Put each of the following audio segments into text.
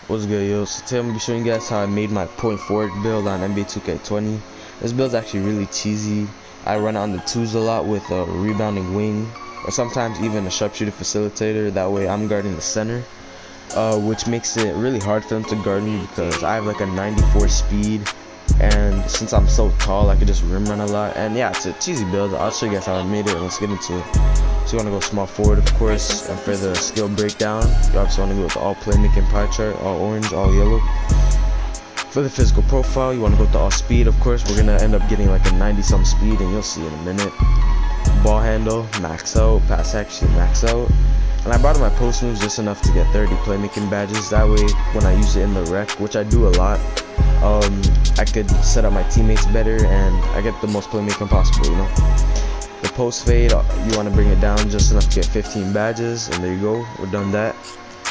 What's good, yo? So today I'm gonna be showing you guys how I made my point forward build on NBA 2K20. This build's actually really cheesy. I run on the twos a lot with a rebounding wing, or sometimes even a sharpshooter facilitator. That way I'm guarding the center, which makes it really hard for them to guard me because I have like a 94 speed, and since I'm so tall, I can just rim run a lot. And yeah, it's a cheesy build. I'll show you guys how I made it, and let's get into it. So you want to go small forward, of course, and for the skill breakdown, you obviously want to go with the all playmaking pie chart, all orange, all yellow. For the physical profile, you want to go with the all speed, of course. We're going to end up getting like a 90-some speed, and you'll see in a minute. Ball handle, max out. Pass action, max out. And I brought in my post moves just enough to get 30 playmaking badges. That way, when I use it in the rec, which I do a lot, I could set up my teammates better, and I get the most playmaking possible, you know. The post fade, you want to bring it down just enough to get 15 badges, and there you go, we're done that.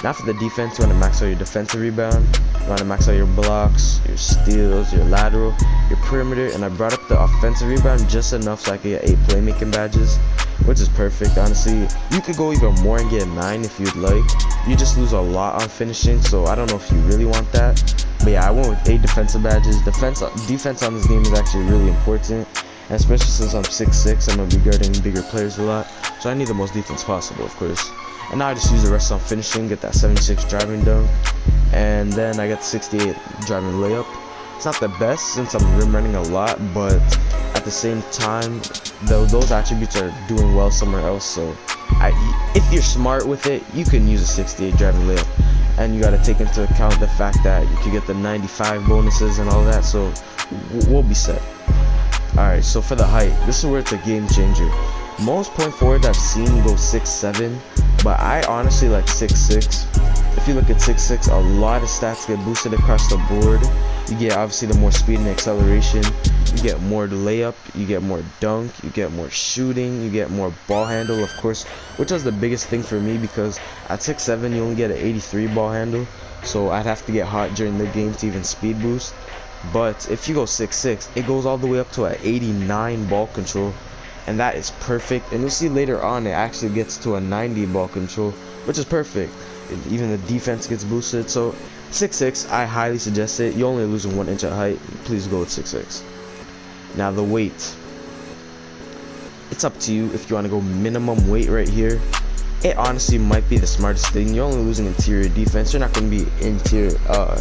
Now for the defense, you want to max out your defensive rebound, you want to max out your blocks, your steals, your lateral, your perimeter, and I brought up the offensive rebound just enough so I could get 8 playmaking badges, which is perfect, honestly. You could go even more and get 9 if you'd like. You just lose a lot on finishing, so I don't know if you really want that. But yeah, I went with 8 defensive badges. Defense on this game is actually really important. And especially since I'm 6'6", I'm going to be guarding bigger players a lot. So I need the most defense possible, of course. And now I just use the rest on finishing, get that 76 driving dunk. And then I got the 68 driving layup. It's not the best since I'm rim running a lot, but at the same time, those attributes are doing well somewhere else. So if you're smart with it, you can use a 68 driving layup. And you got to take into account the fact that you can get the 95 bonuses and all that. So we'll be set. Alright, so for the height, this is where it's a game changer. Most point forwards I've seen go 6'7", but I honestly like 6'6". If you look at 6'6", a lot of stats get boosted across the board. You get obviously the more speed and acceleration, you get more layup, you get more dunk, you get more shooting, you get more ball handle, of course, which was the biggest thing for me because at 6'7", you only get an 83 ball handle, so I'd have to get hot during the game to even speed boost. But if you go 6'6", it goes all the way up to an 89 ball control, and that is perfect. And you'll see later on it actually gets to a 90 ball control, which is perfect. Even the defense gets boosted. So 6'6", I highly suggest it. You're only losing 1 inch of height. Please go with 6'6". Now the weight, it's up to you if you want to go minimum weight right here. It honestly might be the smartest thing. You're only losing interior defense. You're not going to be interior,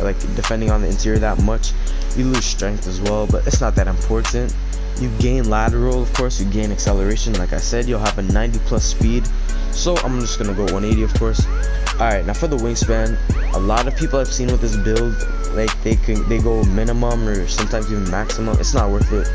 like defending on the interior that much. You lose strength as well, but it's not that important. You gain lateral, of course. You gain acceleration. Like I said, you'll have a 90+ speed. So I'm just going to go 180, of course. Alright, now for the wingspan, a lot of people I've seen with this build, like they go minimum or sometimes even maximum. It's not worth it.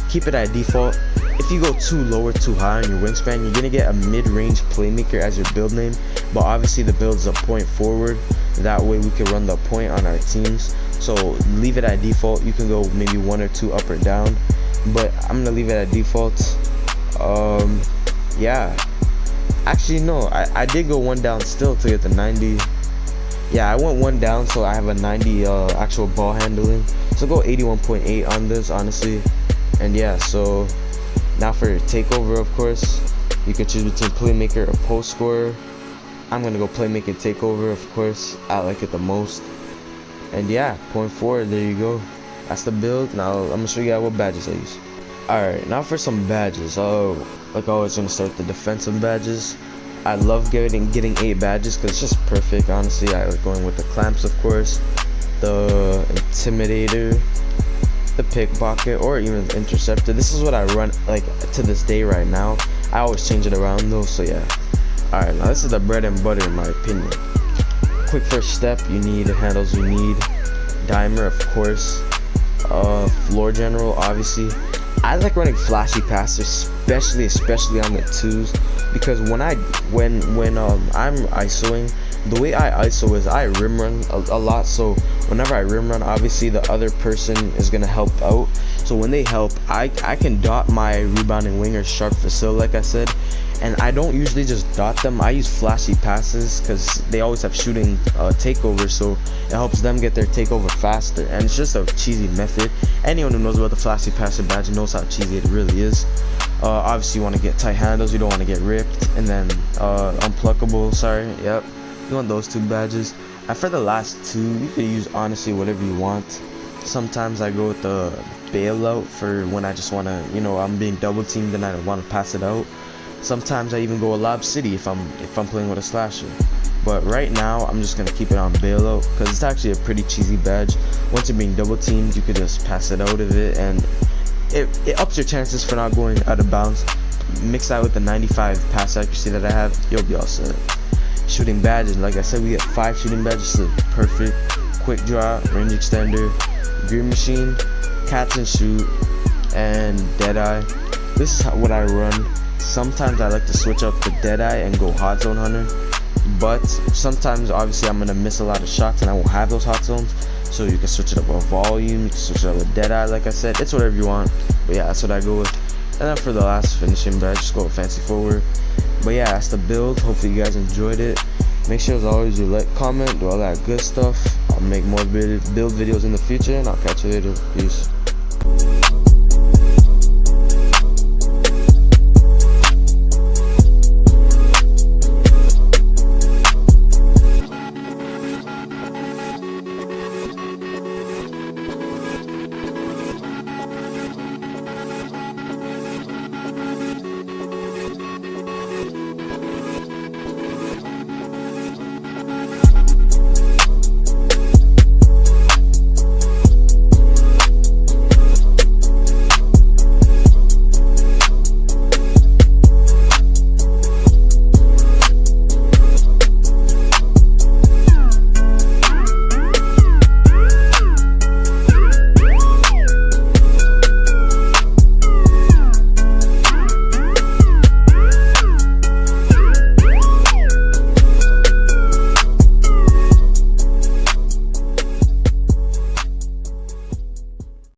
Keep it at default. If you go too low or too high on your wingspan, you're gonna get a mid-range playmaker as your build name, but obviously the build is a point forward. That way we can run the point on our teams. So leave it at default. You can go maybe 1 or 2 up or down, but I'm gonna leave it at default. Yeah, actually no, I did go 1 down still to get the 90. Yeah, I went 1 down, so I have a 90 actual ball handling. So go 81.8 on this, honestly. And yeah, so now for your takeover, of course, you can choose between playmaker or post scorer. I'm gonna go playmaker takeover, of course. I like it the most. And yeah, point forward, there you go. That's the build. Now I'm gonna show you guys what badges I use. Alright, now for some badges. Like always, gonna start with the defensive badges. I love getting 8 badges because it's just perfect. Honestly, I like going with the clamps, of course, the intimidator, the pickpocket, or even the interceptor. This is what I run like to this day right now. I always change it around though, so yeah. Alright, now this is the bread and butter in my opinion. Quick first step, you need handles, you need dimer, of course, floor general, obviously. I like running flashy passes, especially on the twos, because when I'm isoing, the way I ISO is I rim run a lot. So whenever I rim run, obviously the other person is gonna help out. So when they help, I can dot my rebounding winger sharp facil, like I said. And I don't usually just dot them. I use flashy passes because they always have shooting takeovers, so it helps them get their takeover faster. And it's just a cheesy method. Anyone who knows about the flashy passer badge knows how cheesy it really is. Obviously you want to get tight handles, you don't want to get ripped. And then unpluckable, sorry, yep, you want those 2 badges. And for the last two, you can use honestly whatever you want. Sometimes I go with the bailout for when I just want to, you know, I'm being double teamed and I want to pass it out. Sometimes I even go a Lob City if I'm playing with a slasher. But right now I'm just gonna keep it on bailout because it's actually a pretty cheesy badge. Once you're being double teamed, you could just pass it out of it, and it ups your chances for not going out of bounds. Mix that with the 95 pass accuracy that I have, you'll be all set. Shooting badges, like I said, we get 5 shooting badges, so perfect. Quick draw, range extender, Green Machine, Catch and Shoot, and Deadeye. This is what I run. Sometimes I like to switch up to Deadeye and go Hot Zone Hunter, but sometimes obviously I'm gonna miss a lot of shots and I won't have those hot zones. So you can switch it up with Volume, you can switch it up with Deadeye, like I said. It's whatever you want, but yeah, that's what I go with. And then for the last finishing badge, just go with Fancy Forward. But yeah, that's the build. Hopefully you guys enjoyed it. Make sure as always you like, comment, do all that good stuff. I'll make more build videos in the future, and I'll catch you later. Peace.